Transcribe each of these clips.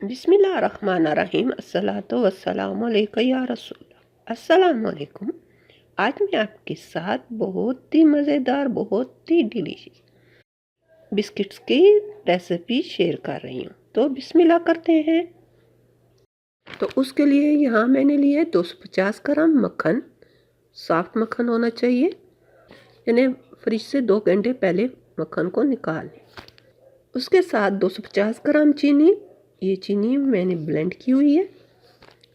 बिस्मिल्लाहिर्रहमानिर्रहीम अस्सलातु वस्सलामु अलैका या रसूल। अस्सलामु अलैकुम। आज मैं आपके साथ बहुत ही मज़ेदार, बहुत ही डिलीशियस बिस्किट्स की रेसिपी शेयर कर रही हूँ। तो बिस्मिल्लाह करते हैं। तो उसके लिए यहाँ मैंने लिए 250 ग्राम मक्खन। सॉफ्ट मक्खन होना चाहिए, यानी फ्रिज से 2 घंटे पहले मक्खन को निकाल लें। उसके साथ 250 ग्राम चीनी। ये चीनी मैंने ब्लेंड की हुई है,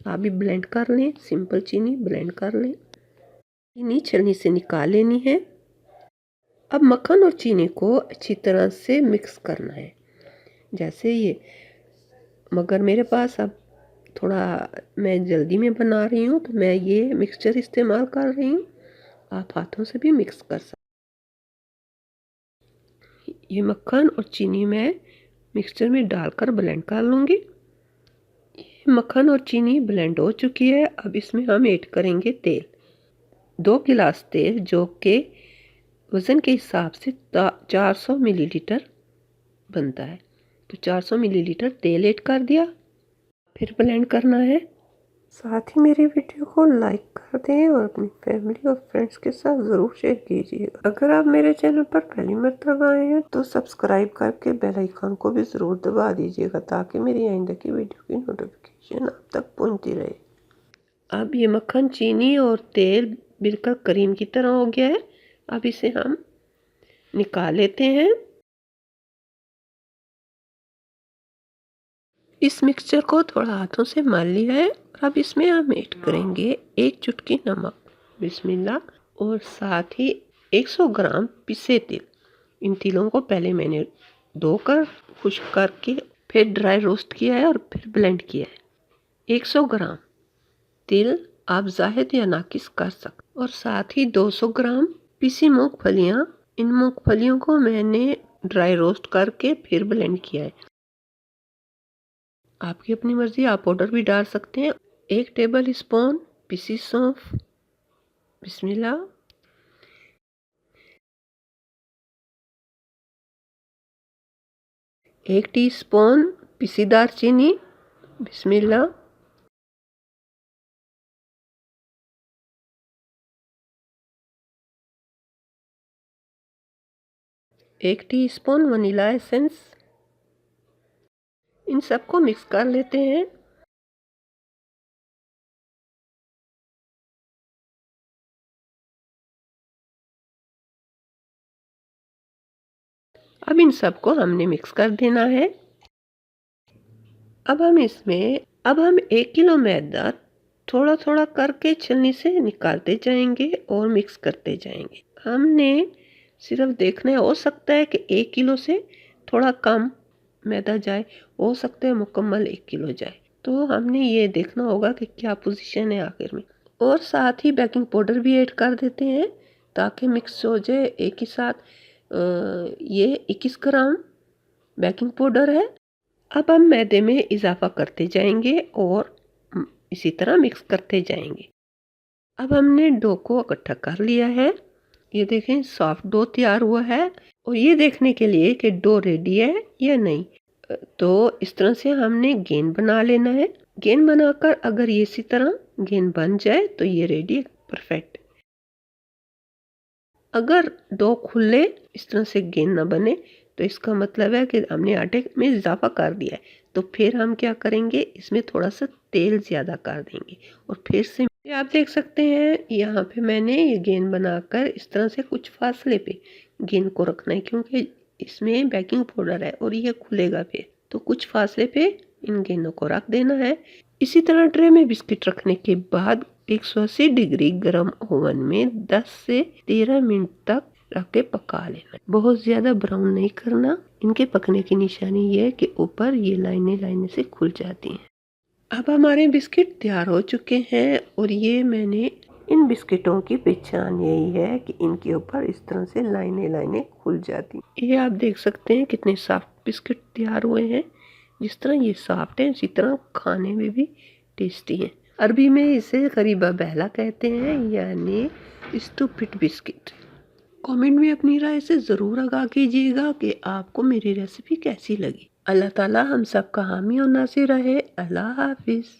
आप भी ब्लेंड कर लें। सिंपल चीनी ब्लेंड कर लें। चीनी छलनी से निकाल लेनी है। अब मक्खन और चीनी को अच्छी तरह से मिक्स करना है, जैसे ये। मगर मेरे पास अब थोड़ा मैं जल्दी में बना रही हूँ, तो मैं ये मिक्सचर इस्तेमाल कर रही हूँ। आप हाथों से भी मिक्स कर सकते। ये मक्खन और चीनी मैं मिक्सचर में डालकर ब्लेंड कर लूँगी। मक्खन और चीनी ब्लेंड हो चुकी है। अब इसमें हम ऐड करेंगे तेल। 2 गिलास तेल, जो कि वज़न के हिसाब से 400 मिलीलीटर बनता है। तो 400 मिलीलीटर तेल ऐड कर दिया। फिर ब्लेंड करना है। साथ ही मेरी वीडियो को लाइक कर दें और अपनी फैमिली और फ्रेंड्स के साथ ज़रूर शेयर कीजिएगा। अगर आप मेरे चैनल पर पहली मर्तबा आए हैं तो सब्सक्राइब करके बेल आइकन को भी ज़रूर दबा दीजिएगा, ताकि मेरी आइंदा की वीडियो की नोटिफिकेशन आप तक पहुंचती रहे। अब ये मक्खन, चीनी और तेल बिल्कुल क्रीम की तरह हो गया है। अब इसे हम निकाल लेते हैं। इस मिक्सचर को थोड़ा हाथों से मल लिया है। अब इसमें हम ऐड करेंगे 1 चुटकी नमक, बिस्मिल्लाह, और साथ ही 100 ग्राम पिसे तिल। इन तिलों को पहले मैंने धोकर खुश्क करके फिर ड्राई रोस्ट किया है और फिर ब्लेंड किया है। 100 ग्राम तिल आप ज़ाहिद या नाकिस कर सकते। और साथ ही 200 ग्राम पिसी मूंगफलियाँ। इन मूंगफलियों को मैंने ड्राई रोस्ट करके फिर ब्लेंड किया है। आपकी अपनी मर्जी, आप पाउडर भी डाल सकते हैं। 1 टेबल स्पून पिसी सौंफ, बिस्मिल्लाह। 1 टीस्पून पिसी दालचीनी, बिस्मिल्लाह। 1 टीस्पून वनीला एसेंस। इन सबको मिक्स कर लेते हैं। अब इन सबको हमने मिक्स कर देना है। अब हम 1 किलो मैदा थोड़ा थोड़ा करके छलनी से निकालते जाएंगे और मिक्स करते जाएंगे। हमने सिर्फ देखना है, हो सकता है कि 1 किलो से थोड़ा कम मैदा जाए, हो सकता है मुकम्मल 1 किलो जाए। तो हमने ये देखना होगा कि क्या पोजीशन है आखिर में। और साथ ही बेकिंग पाउडर भी ऐड कर देते हैं, ताकि मिक्स हो जाए एक ही साथ। ये 21 ग्राम बेकिंग पाउडर है। अब हम मैदे में इजाफा करते जाएंगे और इसी तरह मिक्स करते जाएंगे। अब हमने डो को इकट्ठा कर लिया है। ये देखें, सॉफ्ट डो तैयार हुआ है। और ये देखने के लिए कि डो रेडी है या नहीं, तो इस तरह से हमने गेंद बना लेना है। गेंद बनाकर अगर ये इसी तरह गेंद बन जाए तो ये रेडी है, परफेक्ट। अगर डो खुले इस तरह से गेंद ना बने, तो इसका मतलब है कि हमने आटे में इजाफा कर दिया है। तो फिर हम क्या करेंगे, इसमें थोड़ा सा तेल ज़्यादा कर देंगे और फिर से आप देख सकते हैं यहाँ पे मैंने ये गेंद बनाकर इस तरह से कुछ फासले पे गेंद को रखना है, क्योंकि इसमें बेकिंग पाउडर है और ये खुलेगा फिर। तो कुछ फासले पे इन गेंदों को रख देना है। इसी तरह ट्रे में बिस्किट रखने के बाद 180 डिग्री गर्म ओवन में 10 से 13 मिनट तक रख के पका लेना। बहुत ज़्यादा ब्राउन नहीं करना। इनके पकने की निशानी ये है कि ऊपर ये लाइनें लाइनें से खुल जाती हैं। अब हमारे बिस्किट तैयार हो चुके हैं और ये मैंने इन बिस्किटों की पहचान यही है कि इनके ऊपर इस तरह से लाइनें लाइनें खुल जाती हैं। ये आप देख सकते हैं कितने सॉफ्ट बिस्किट तैयार हुए हैं। जिस तरह ये सॉफ्ट है, इसी तरह खाने में भी टेस्टी है। अरबी में इसे गरीबा बहला कहते हैं, यानी स्टूपिड बिस्किट। कमेंट में अपनी राय से ज़रूर आगाह कीजिएगा कि आपको मेरी रेसिपी कैसी लगी। अल्लाह ताला हम सब का हामी और नासिर रहे। अल्लाह हाफिज़।